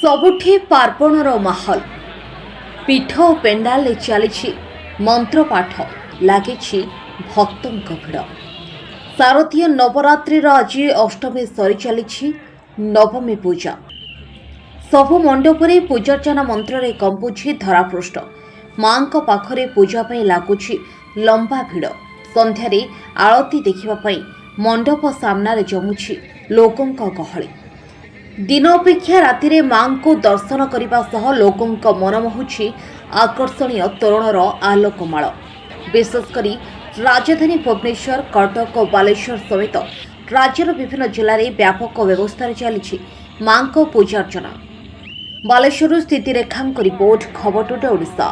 ସବୁଠି ପାର୍ବଣର ମାହୋଲ। ପୀଠ ଓ ପେଣ୍ଡାଲରେ ଚାଲିଛି ମନ୍ତ୍ରପାଠ, ଲାଗିଛି ଭକ୍ତଙ୍କ ଭିଡ଼। ଶାରଦୀୟ ନବରାତ୍ରିର ଆଜି ଅଷ୍ଟମୀ ସରି ଚାଲିଛି ନବମୀ ପୂଜା। ସବୁ ମଣ୍ଡପରେ ପୂଜାର୍ଚ୍ଚନା ମନ୍ତ୍ରରେ କମ୍ପୁଛି ଧରାପୃଷ୍ଠ। ମାଙ୍କ ପାଖରେ ପୂଜା ପାଇଁ ଲାଗୁଛି ଲମ୍ବା ଭିଡ଼। ସନ୍ଧ୍ୟାରେ ଆଳତୀ ଦେଖିବା ପାଇଁ ମଣ୍ଡପ ସାମ୍ନାରେ ଜମୁଛି ଲୋକଙ୍କ ଗହଳି। ଦିନ ଅପେକ୍ଷା ରାତିରେ ମାଙ୍କୁ ଦର୍ଶନ କରିବା ସହ ଲୋକଙ୍କ ମନ ମୋହୁଛି ଆକର୍ଷଣୀୟ ତୋରଣର ଆଲୋକମାଳ। ବିଶେଷ କରି ରାଜଧାନୀ ଭୁବନେଶ୍ୱର, କଟକ ଓ ବାଲେଶ୍ୱର ସମେତ ରାଜ୍ୟର ବିଭିନ୍ନ ଜିଲ୍ଲାରେ ବ୍ୟାପକ ବ୍ୟବସ୍ଥାରେ ଚାଲିଛି ମାଙ୍କ ପୂଜାର୍ଚ୍ଚନା। ବାଲେଶ୍ୱରରୁ ସ୍ଥିତି ରେଖାଙ୍କ ରିପୋର୍ଟ, ଖବର ଟୁଡେ ଓଡ଼ିଶା।